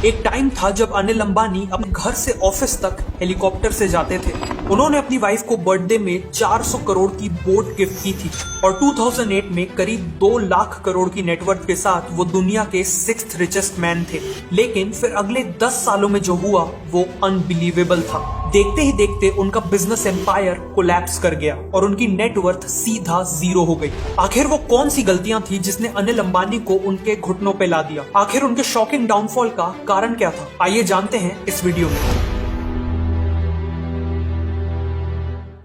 एक टाइम था जब अनिल अंबानी अपने घर से ऑफिस तक हेलीकॉप्टर से जाते थे। उन्होंने अपनी वाइफ को बर्थडे में 400 करोड़ की बोट गिफ्ट की थी और 2008 में करीब 2 लाख करोड़ की नेटवर्थ के साथ वो दुनिया के 6th रिचेस्ट मैन थे। लेकिन फिर अगले 10 सालों में जो हुआ वो अनबिलीवेबल था। देखते ही देखते उनका बिजनेस एम्पायर कोलैप्स कर गया और उनकी नेटवर्थ सीधा जीरो हो गई। आखिर वो कौन सी गलतियां थी जिसने अनिल अंबानी को उनके घुटनों पे ला दिया? आखिर उनके शॉकिंग डाउनफॉल का कारण क्या था? आइए जानते हैं इस वीडियो में।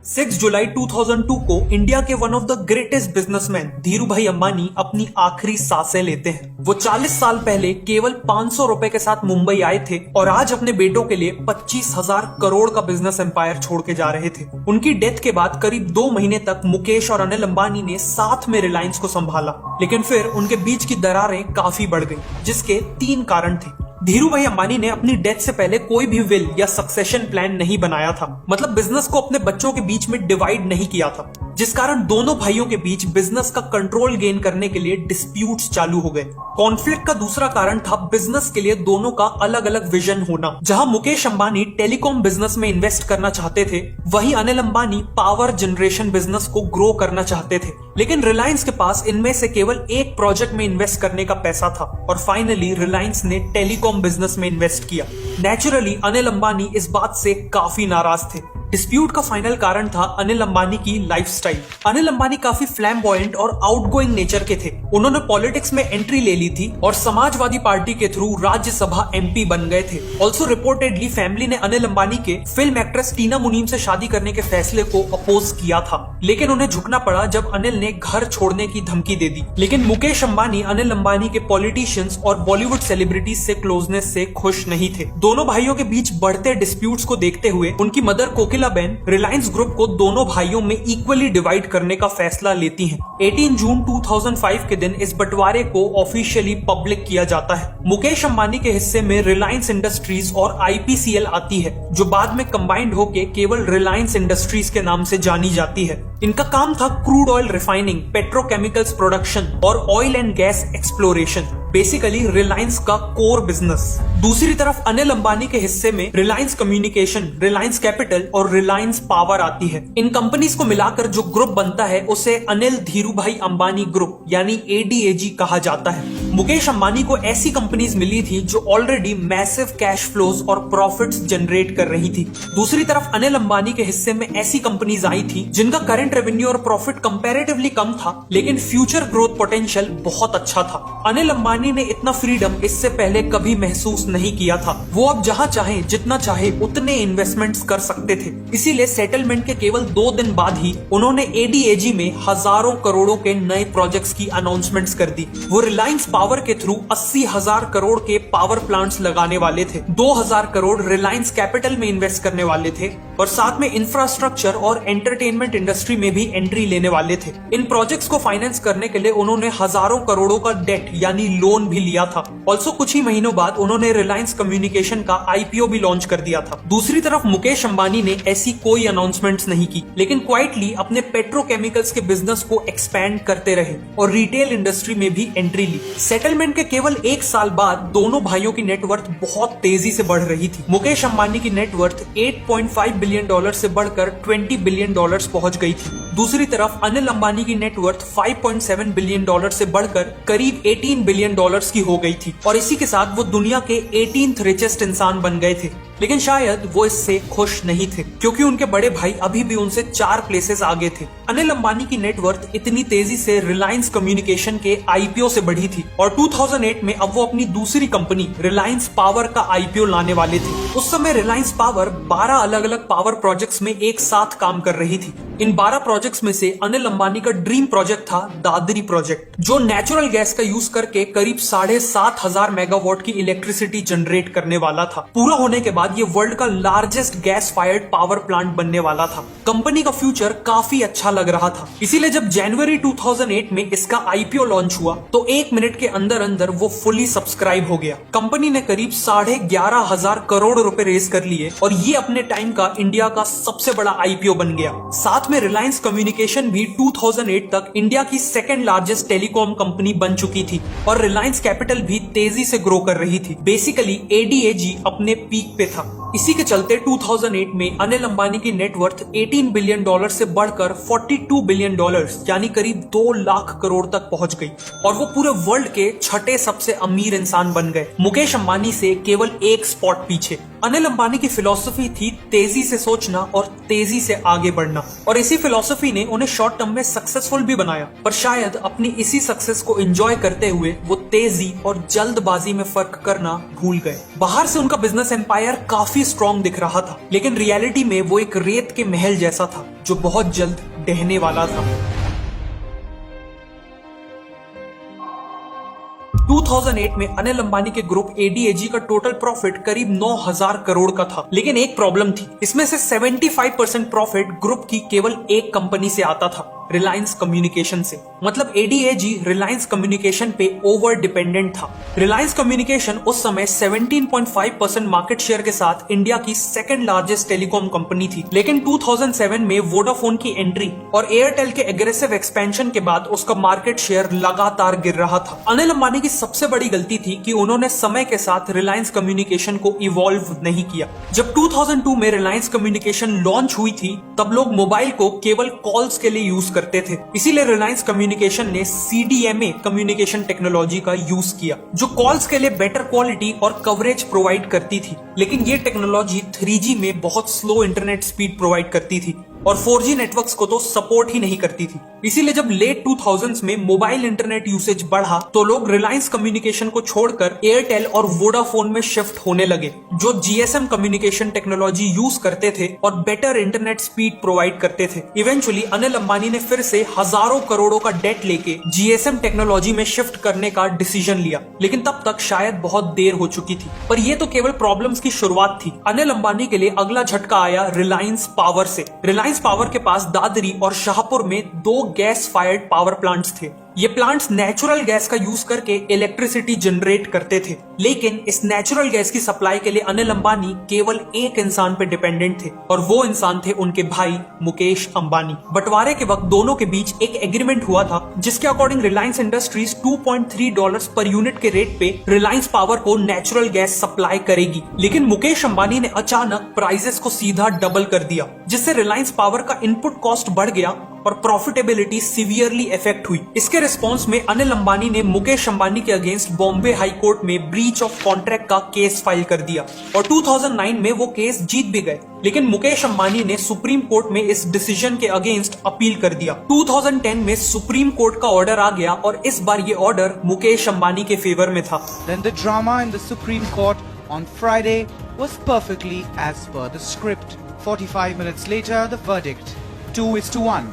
6 जुलाई 2002 को इंडिया के one of the greatest businessman Dhirubhai Ambani अपनी आखिरी सांसें लेते हैं। वो 40 साल पहले केवल 500 रुपए के साथ मुंबई आए थे और आज अपने बेटों के लिए 25,000 करोड़ का बिजनेस एम्पायर छोड़ के जा रहे थे। उनकी डेथ के बाद करीब 2 महीने तक मुकेश और अनिल अंबानी ने साथ में रिलायंस को संभाला, लेकिन फिर उनके बीच की दरारें काफी बढ़ गई, जिसके 3 कारण थे। धीरूभाई अंबानी ने अपनी डेथ से पहले कोई भी विल या सक्सेशन प्लान नहीं बनाया था, मतलब बिजनेस को अपने बच्चों के बीच में डिवाइड नहीं किया था, जिस कारण दोनों भाइयों के बीच बिजनेस का कंट्रोल गेन करने के लिए डिस्प्यूट्स चालू हो गए। कॉन्फ्लिक्ट का दूसरा कारण था बिजनेस के लिए दोनों का अलग अलग विजन होना। जहां मुकेश अंबानी टेलीकॉम बिजनेस में इन्वेस्ट करना चाहते थे, वहीं Anil Ambani power generation business को ग्रो करना चाहते थे। लेकिन रिलायंस के पास इनमें से केवल एक प्रोजेक्ट में इन्वेस्ट करने का पैसा था और फाइनली रिलायंस ने टेलीकॉम बिजनेस में इन्वेस्ट किया। नेचुरली अनिल अंबानी इस बात से काफी नाराज थे। डिस्प्यूट का फाइनल कारण था अनिल अंबानी की लाइफस्टाइल। अनिल अंबानी काफी फ्लैम्बॉयंट और आउटगोइंग नेचर के थे। उन्होंने पॉलिटिक्स में एंट्री ले ली थी और समाजवादी पार्टी के थ्रू राज्यसभा एमपी बन गए थे। ऑल्सो रिपोर्टेडली फैमिली ने अनिल अंबानी के फिल्म एक्ट्रेस टीना मुनीम से शादी करने के फैसले को अपोज किया था, लेकिन उन्हें झुकना पड़ा जब अनिल ने घर छोड़ने की धमकी दे दी। लेकिन मुकेश अंबानी अनिल अंबानी के पॉलिटिशियंस और बॉलीवुड सेलिब्रिटीज से क्लोजनेस से खुश नहीं थे। दोनों भाइयों के बीच बढ़ते डिस्प्यूट्स को देखते हुए उनकी मदर कोकिला बेन रिलायंस ग्रुप को दोनों भाइयों में इक्वली डिवाइड करने का फैसला लेती हैं। 18 जून 2005 के दिन इस बंटवारे को ऑफिशियली पब्लिक किया जाता है। मुकेश अंबानी के हिस्से में रिलायंस इंडस्ट्रीज और आईपीसीएल आती है, जो बाद में कंबाइंड होके केवल रिलायंस इंडस्ट्रीज के नाम से जानी जाती है। इनका काम था crude oil refining, petrochemicals production और oil and gas exploration, basically Reliance का कोर बिजनेस। दूसरी तरफ अनिल अंबानी के हिस्से में रिलायंस कम्युनिकेशन, रिलायंस कैपिटल और रिलायंस पावर आती है। इन कंपनीज को मिलाकर जो ग्रुप बनता है उसे अनिल धीरूभाई अंबानी ग्रुप यानी एडीएजी कहा जाता है। मुकेश अंबानी को ऐसी कंपनीज मिली थी जो ऑलरेडी मैसिव कैश फ्लोज और प्रॉफिट्स जनरेट कर रही थी। दूसरी तरफ अनिल अंबानी के हिस्से में ऐसी कंपनीज आई थी जिनका करंट रेवेन्यू और प्रॉफिट कंपैरेटिवली कम था, लेकिन फ्यूचर ग्रोथ पोटेंशियल बहुत अच्छा था। अनिल अंबानी ने इतना फ्रीडम इससे पहले कभी महसूस नहीं किया था। वो अब जहां चाहे जितना चाहे उतने इन्वेस्टमेंट्स कर सकते थे। इसीलिए सेटलमेंट के केवल 2 दिन बाद ही उन्होंने एडीएजी में हजारों करोड़ों के नए प्रोजेक्ट्स की अनाउंसमेंट्स कर दी। वो रिलायंस पावर के थ्रू 80,000 करोड़ के पावर प्लांट्स लगाने वाले थे, 2,000 करोड़ रिलायंस कैपिटल में इन्वेस्ट करने वाले थे और साथ में इंफ्रास्ट्रक्चर और एंटरटेनमेंट इंडस्ट्री में भी एंट्री लेने वाले थे। इन प्रोजेक्ट्स को फाइनेंस करने के लिए उन्होंने हजारों करोड़ों का डेट यानी लोन भी लिया था। ऑल्सो कुछ ही महीनों बाद उन्होंने रिलायंस कम्युनिकेशन का आईपीओ भी लॉन्च कर दिया था। दूसरी तरफ मुकेश अंबानी ने ऐसी कोई अनाउंसमेंट्स नहीं की, लेकिन क्वाइटली अपने पेट्रोकेमिकल्स के बिजनेस को एक्सपैंड करते रहे और रिटेल इंडस्ट्री में भी एंट्री ली। सेटलमेंट के केवल 1 साल बाद दोनों भाइयों की नेटवर्थ बहुत तेजी से बढ़ रही थी। मुकेश अंबानी की नेटवर्थ 8.5 बिलियन डॉलर से बढ़कर 20 बिलियन डॉलर्स पहुंच गई थी। दूसरी तरफ अनिल अंबानी की नेटवर्थ 5.7 बिलियन डॉलर से बढ़कर करीब 18 बिलियन डॉलर्स की हो गई थी और इसी के साथ वो दुनिया के 18th रिचेस्ट इंसान बन गए थे। लेकिन शायद वो इससे खुश नहीं थे, क्योंकि उनके बड़े भाई अभी भी उनसे 4 प्लेसेस आगे थे। अनिल अंबानी की नेटवर्थ इतनी तेजी से रिलायंस कम्युनिकेशन के आईपीओ से बढ़ी थी और 2008 में अब वो अपनी दूसरी कंपनी रिलायंस पावर का आईपीओ लाने वाले थे। उस समय रिलायंस पावर 12 अलग अलग पावर प्रोजेक्ट्स में एक साथ काम कर रही थी। इन 12 प्रोजेक्ट्स में से अनिल अंबानी का ड्रीम प्रोजेक्ट था दादरी प्रोजेक्ट, जो नेचुरल गैस का यूज करके करीब 7,500 मेगावाट की इलेक्ट्रिसिटी जनरेट करने वाला था। पूरा होने के बाद ये वर्ल्ड का largest gas fired power plant बनने वाला था। कंपनी का फ्यूचर काफी अच्छा लग रहा था। इसीलिए जब जनवरी 2008 में इसका आईपीओ लॉन्च हुआ तो 1 मिनट के अंदर अंदर वो फुली सब्सक्राइब हो गया। कंपनी ने करीब 11,500 करोड़ रुपए रेज कर लिए और ये अपने टाइम का इंडिया का सबसे बड़ा आईपीओ बन गया। साथ में रिलायंस कम्युनिकेशन भी 2008 तक इंडिया की 2nd लार्जेस्ट टेलीकॉम कंपनी बन चुकी थी और रिलायंस कैपिटल भी तेजी से ग्रो कर रही थी। बेसिकली ADAG अपने पीक पे था। इसी के चलते 2008 में अनिल अंबानी की नेटवर्थ $18 बिलियन से बढ़कर $42 बिलियन यानी करीब 2 लाख करोड़ तक पहुंच गई और वो पूरे वर्ल्ड के छठे सबसे अमीर इंसान बन गए, मुकेश अंबानी से केवल एक स्पॉट पीछे। अनिल अंबानी की फिलॉसफी थी तेजी से सोचना और तेजी से आगे बढ़ना, और इसी फिलॉसफी ने उन्हें शॉर्ट टर्म में सक्सेसफुल भी बनाया। पर शायद अपनी इसी सक्सेस को एंजॉय करते हुए वो तेजी और जल्दबाजी में फर्क करना भूल गए। बाहर से उनका बिजनेस एम्पायर काफी स्ट्रॉन्ग दिख रहा था, लेकिन रियलिटी में वो एक रेत के महल जैसा था जो बहुत जल्द ढहने वाला था। 2008 में अनिल अंबानी के ग्रुप ADAG का टोटल प्रॉफिट करीब 9,000 करोड़ का था, लेकिन एक प्रॉब्लम थी। इसमें से 75% प्रॉफिट ग्रुप की केवल एक कंपनी से आता था, रिलायंस कम्युनिकेशन से। मतलब ADAG रिलायंस कम्युनिकेशन पे ओवर डिपेंडेंट था। रिलायंस कम्युनिकेशन उस समय 17.5% मार्केट शेयर के साथ इंडिया की सेकंड लार्जेस्ट टेलीकॉम कंपनी थी, लेकिन 2007 में वोडाफोन की एंट्री और एयरटेल के एग्रेसिव एक्सपेंशन के बाद उसका मार्केट शेयर लगातार गिर रहा था। अनिल अंबानी की सबसे बड़ी गलती थी कि उन्होंने समय के साथ रिलायंस कम्युनिकेशन को इवॉल्व नहीं किया। जब 2002 में रिलायंस कम्युनिकेशन लॉन्च हुई थी, तब लोग मोबाइल को केवल कॉल्स के लिए यूज करते थे, इसीलिए रिलायंस कम्युनिकेशन ने CDMA कम्युनिकेशन टेक्नोलॉजी का यूज किया, जो कॉल्स के लिए बेटर क्वालिटी और कवरेज प्रोवाइड करती थी। लेकिन ये टेक्नोलॉजी 3G में बहुत स्लो इंटरनेट स्पीड प्रोवाइड करती थी और 4G नेटवर्क्स को तो सपोर्ट ही नहीं करती थी। इसीलिए जब लेट 2000s में मोबाइल इंटरनेट यूसेज बढ़ा तो लोग रिलायंस कम्युनिकेशन को छोड़कर एयरटेल और वोडाफोन में शिफ्ट होने लगे, जो GSM कम्युनिकेशन टेक्नोलॉजी यूज करते थे और बेटर इंटरनेट स्पीड प्रोवाइड करते थे। इवेंचुअली अनिल अंबानी ने फिर से हजारों करोड़ों का डेट लेके GSM टेक्नोलॉजी में शिफ्ट करने का डिसीजन लिया, लेकिन तब तक शायद बहुत देर हो चुकी थी। पर ये तो केवल प्रॉब्लम्स की शुरुआत थी। अनिल अंबानी के लिए अगला झटका आया रिलायंस पावर से। रिलायंस पावर के पास दादरी और शाहपुर में 2 गैस फायर्ड पावर प्लांट्स थे। ये प्लांट्स नेचुरल गैस का यूज करके इलेक्ट्रिसिटी जनरेट करते थे, लेकिन इस नेचुरल गैस की सप्लाई के लिए अनिल अंबानी केवल एक इंसान पे डिपेंडेंट थे, और वो इंसान थे उनके भाई मुकेश अंबानी। बंटवारे के वक्त दोनों के बीच एक एग्रीमेंट हुआ था, जिसके according Reliance industries $2.3 per unit के रेट पे रिलायंस पावर को नेचुरल गैस सप्लाई करेगी। लेकिन मुकेश अंबानी ने अचानक प्राइसेस को सीधा डबल कर दिया, जिससे रिलायंस पावर का इनपुट कॉस्ट बढ़ गया और प्रॉफिटेबिलिटी सीवियरली इफेक्ट हुई। इसके रिस्पॉन्स में अनिल अंबानी ने मुकेश अंबानी के अगेंस्ट बॉम्बे हाई कोर्ट में ब्रीच ऑफ कॉन्ट्रैक्ट का केस फाइल कर दिया और 2009 में वो केस जीत भी गए। लेकिन मुकेश अंबानी ने सुप्रीम कोर्ट में इस डिसीजन के अगेंस्ट अपील कर दिया। 2010 में सुप्रीम कोर्ट का ऑर्डर आ गया और इस बार ये ऑर्डर मुकेश अंबानी के फेवर में था। Then the drama in the Supreme Court on Friday was perfectly as per the script. 45 minutes later, the verdict 2:1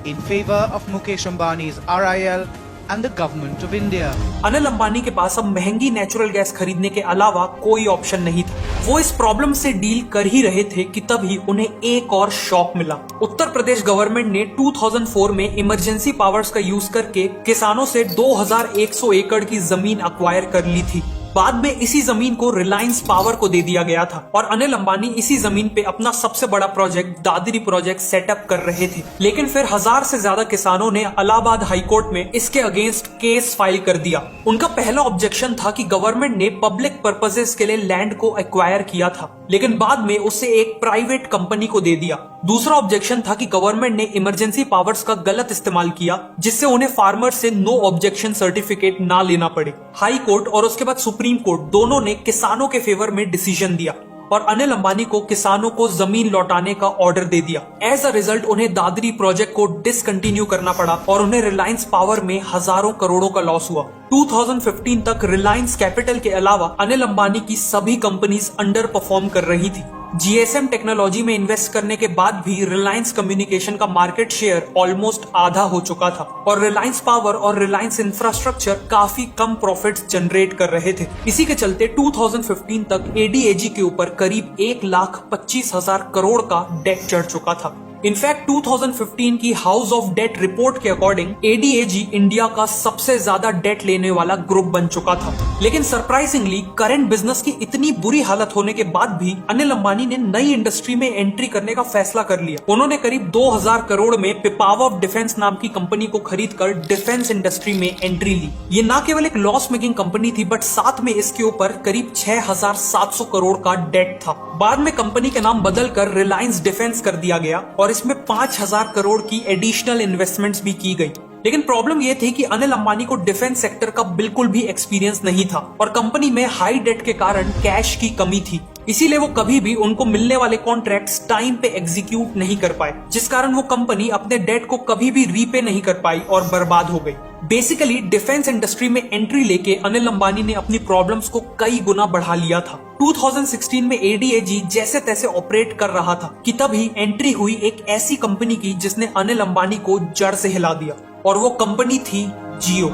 in favor of Mukesh Ambani's RIL and the government of India. Anil Ambani के पास अब महंगी natural gas खरीदने के अलावा कोई option नहीं था। वो इस प्रॉब्लम से डील कर ही रहे थे कि तभी उन्हें एक और शॉक मिला। उत्तर प्रदेश गवर्नमेंट ने 2004 में इमरजेंसी पावर्स का यूज करके किसानों से 2100 एकड़ की जमीन अक्वायर कर ली थी। बाद में इसी जमीन को रिलायंस पावर को दे दिया गया था और अनिल अंबानी इसी जमीन पे अपना सबसे बड़ा प्रोजेक्ट दादरी प्रोजेक्ट सेटअप कर रहे थे। लेकिन फिर 1000 से ज्यादा किसानों ने इलाहाबाद हाई कोर्ट में इसके अगेंस्ट केस फाइल कर दिया। उनका पहला ऑब्जेक्शन था कि गवर्नमेंट ने पब्लिक पर्पसेस के लिए लैंड को एक्वायर किया था, लेकिन बाद में उसे एक प्राइवेट कंपनी को दे दिया। दूसरा ऑब्जेक्शन था कि गवर्नमेंट ने इमरजेंसी पावर्स का गलत इस्तेमाल किया, जिससे उन्हें फार्मर से नो ऑब्जेक्शन सर्टिफिकेट ना लेना पड़े। हाई कोर्ट और उसके बाद सुप्रीम कोर्ट दोनों ने किसानों के फेवर में डिसीजन दिया और अनिल अंबानी को किसानों को जमीन लौटाने का ऑर्डर दे दिया। एज अ रिजल्ट उन्हें दादरी प्रोजेक्ट को डिसकंटिन्यू करना पड़ा और उन्हें रिलायंस पावर में हजारों करोड़ों का लॉस हुआ। 2015 तक रिलायंस कैपिटल के अलावा अनिल अंबानी की सभी कंपनीज अंडर परफॉर्म कर रही थी। GSM टेक्नोलॉजी में इन्वेस्ट करने के बाद भी रिलायंस कम्युनिकेशन का मार्केट शेयर ऑलमोस्ट आधा हो चुका था और रिलायंस पावर और रिलायंस इंफ्रास्ट्रक्चर काफी कम प्रॉफिट्स जनरेट कर रहे थे। इसी के चलते 2015 तक ADAG के ऊपर करीब 1,25,000 करोड़ का डेट चढ़ चुका था। इनफैक्ट 2015 की हाउस ऑफ डेट रिपोर्ट के अकॉर्डिंग एडीएजी इंडिया का सबसे ज्यादा डेट लेने वाला ग्रुप बन चुका था। लेकिन सरप्राइजिंगली करंट बिजनेस की इतनी बुरी हालत होने के बाद भी अनिल अंबानी ने नई इंडस्ट्री में एंट्री करने का फैसला कर लिया। उन्होंने करीब 2000 करोड़ में पिपावाव डिफेंस नाम की कंपनी को खरीदकर डिफेंस इंडस्ट्री में एंट्री ली। ये न केवल एक लॉस मेकिंग कंपनी थी, बट साथ में इसके ऊपर करीब 6700 करोड़ का डेट था। बाद में कंपनी के नाम बदलकर रिलायंस डिफेंस कर दिया गया और इसमें 5000 करोड़ की एडिशनल इन्वेस्टमेंट्स भी की गई। लेकिन प्रॉब्लम ये थी कि अनिल अंबानी को डिफेंस सेक्टर का बिल्कुल भी एक्सपीरियंस नहीं था और कंपनी में हाई डेट के कारण कैश की कमी थी। इसीलिए वो कभी भी उनको मिलने वाले कॉन्ट्रैक्ट्स टाइम पे एग्जीक्यूट नहीं कर पाए, जिस कारण वो कंपनी अपने डेट को कभी भी रीपे नहीं कर पाई और बर्बाद हो गई। बेसिकली डिफेंस इंडस्ट्री में एंट्री लेके अनिल अंबानी ने अपनी प्रॉब्लम्स को कई गुना बढ़ा लिया था। 2016 में एडीएजी जैसे तैसे ऑपरेट कर रहा था कि तभी एंट्री हुई एक ऐसी कंपनी की जिसने अनिल अंबानी को जड़ से हिला दिया, और वो कंपनी थी जियो।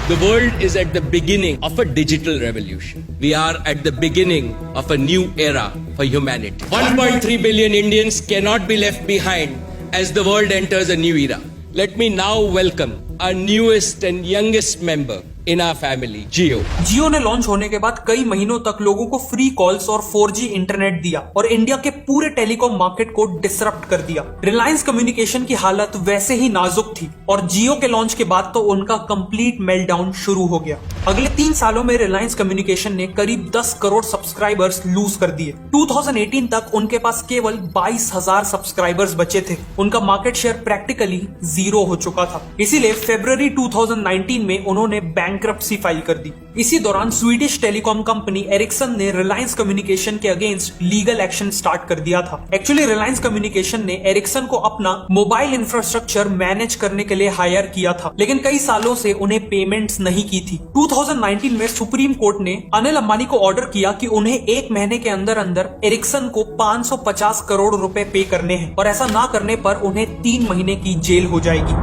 The world is at the beginning of a digital revolution. We are at the beginning of a new era for humanity. 1.3 billion Indians cannot be left behind as the world enters a new era. Let me now welcome our newest and youngest member in our family, Jio. जियो ने launch होने के बाद कई महीनों तक लोगों को free calls और 4G इंटरनेट दिया और इंडिया के पूरे टेलीकॉम मार्केट को डिसरप्ट कर दिया। रिलायंस कम्युनिकेशन की हालत वैसे ही नाजुक थी और जियो के लॉन्च के बाद तो उनका कंप्लीट मेल्टडाउन शुरू हो गया। अगले 3 सालों में रिलायंस कम्युनिकेशन ने करीब 10 करोड़ सब्सक्राइबर्स लूज कर दिए। 2018 तक उनके पास केवल 22,000 सब्सक्राइबर्स बचे थे। उनका मार्केट शेयर प्रैक्टिकली 0 हो चुका था। इसीलिए फरवरी 2019 में उन्होंने बैंक्रप्सी फाइल कर दी। इसी दौरान स्वीडिश टेलीकॉम कंपनी एरिक्सन ने रिलायंस कम्युनिकेशन के अगेंस्ट लीगल एक्शन स्टार्ट कर दिया था। एक्चुअली रिलायंस कम्युनिकेशन ने एरिक्सन को अपना मोबाइल इंफ्रास्ट्रक्चर मैनेज करने के लिए हायर किया था, लेकिन कई सालों से उन्हें पेमेंट्स नहीं की थी। 2019 में सुप्रीम कोर्ट ने अनिल अंबानी को ऑर्डर किया कि उन्हें 1 महीने के अंदर अंदर एरिक्सन को 550 करोड़ रुपए पे करने हैं और ऐसा ना करने पर उन्हें 3 महीने की जेल हो जाएगी।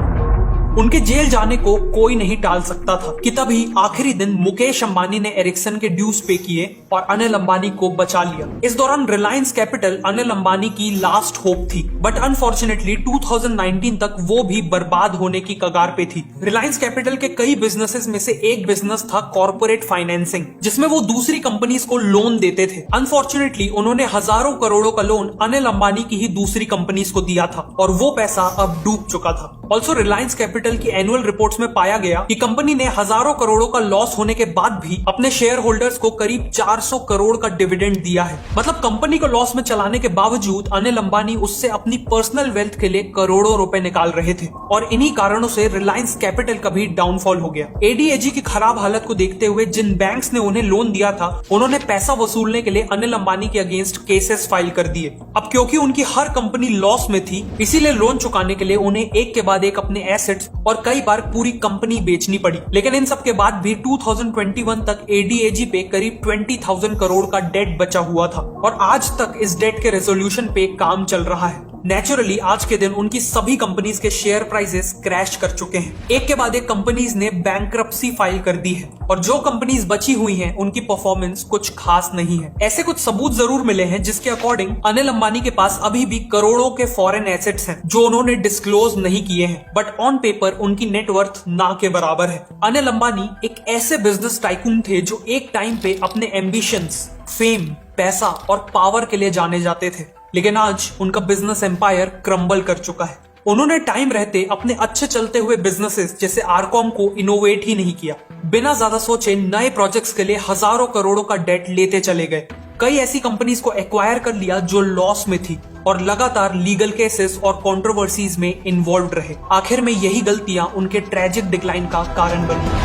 उनके जेल जाने को कोई नहीं टाल सकता था कि तभी आखिरी दिन मुकेश अंबानी ने एरिक्सन के ड्यूज पे किए और अनिल अंबानी को बचा लिया। इस दौरान रिलायंस कैपिटल अनिल अंबानी की लास्ट होप थी, बट अनफॉर्चुनेटली 2019 तक वो भी बर्बाद होने की कगार पे थी। रिलायंस कैपिटल के कई बिजनेसेस में से एक बिजनेस था कॉर्पोरेट फाइनेंसिंग, जिसमें वो दूसरी कंपनीज को लोन देते थे। अनफॉर्चुनेटली उन्होंने हजारों करोड़ों का लोन अनिल अंबानी की ही दूसरी कंपनीज को दिया था और वो पैसा अब डूब चुका था। ऑल्सो रिलायंस कैपिटल की एनुअल रिपोर्ट्स में पाया गया कि कंपनी ने हजारों करोड़ों का लॉस होने के बाद भी अपने शेयर होल्डर्स को करीब 400 करोड़ का डिविडेंड दिया है। मतलब कंपनी को लॉस में चलाने के बावजूद अनिल अंबानी उससे अपनी पर्सनल वेल्थ के लिए करोड़ों रुपए निकाल रहे थे और इन्हीं कारणों से रिलायंस कैपिटल का भी डाउनफॉल हो गया। एडीएजी की खराब हालत को देखते हुए जिन बैंक्स ने उन्हें लोन दिया था, उन्होंने पैसा वसूलने के लिए अनिल अंबानी के अगेंस्ट केसेस फाइल कर दिए। अब क्योंकि उनकी हर कंपनी लॉस में थी, इसीलिए लोन चुकाने के लिए उन्हें एक के बाद एक अपने एसेट्स और कई बार पूरी कंपनी बेचनी पड़ी। लेकिन इन सब के बाद भी 2021 तक एडीएजी पे करीब 20,000 करोड़ का डेट बचा हुआ था और आज तक इस डेट के रेजोल्यूशन पे काम चल रहा है। नेचुरली आज के दिन उनकी सभी कंपनीज के शेयर प्राइसेस क्रैश कर चुके हैं। एक के बाद एक कंपनीज ने बैंक्रप्सी फाइल कर दी है और जो कंपनीज बची हुई हैं उनकी परफॉर्मेंस कुछ खास नहीं है। ऐसे कुछ सबूत जरूर मिले हैं जिसके अकॉर्डिंग अनिल अंबानी के पास अभी भी करोड़ों के फॉरेन एसेट्स हैं जो उन्होंने डिस्क्लोज नहीं किए हैं, बट ऑन पेपर उनकी नेटवर्थ ना के बराबर है। अनिल अंबानी एक ऐसे बिजनेस टाइकून थे जो एक टाइम पे अपने एम्बिशंस, फेम, पैसा और पावर के लिए जाने जाते थे, लेकिन आज उनका बिजनेस एम्पायर क्रम्बल कर चुका है। उन्होंने टाइम रहते अपने अच्छे चलते हुए बिजनेसेस जैसे आरकॉम को इनोवेट ही नहीं किया। बिना ज्यादा सोचे नए प्रोजेक्ट्स के लिए हजारों करोड़ों का डेट लेते चले गए। कई ऐसी कंपनीज को एक्वायर कर लिया जो लॉस में थी और लगातार लीगल केसेस और कंट्रोवर्सीज में इन्वॉल्व रहे। आखिर में यही गलतियां उनके ट्रेजिक डिक्लाइन का कारण बनी।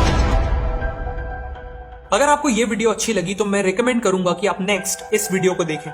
अगर आपको ये वीडियो अच्छी लगी तो मैं रिकमेंड करूंगा कि आप नेक्स्ट इस वीडियो को देखें।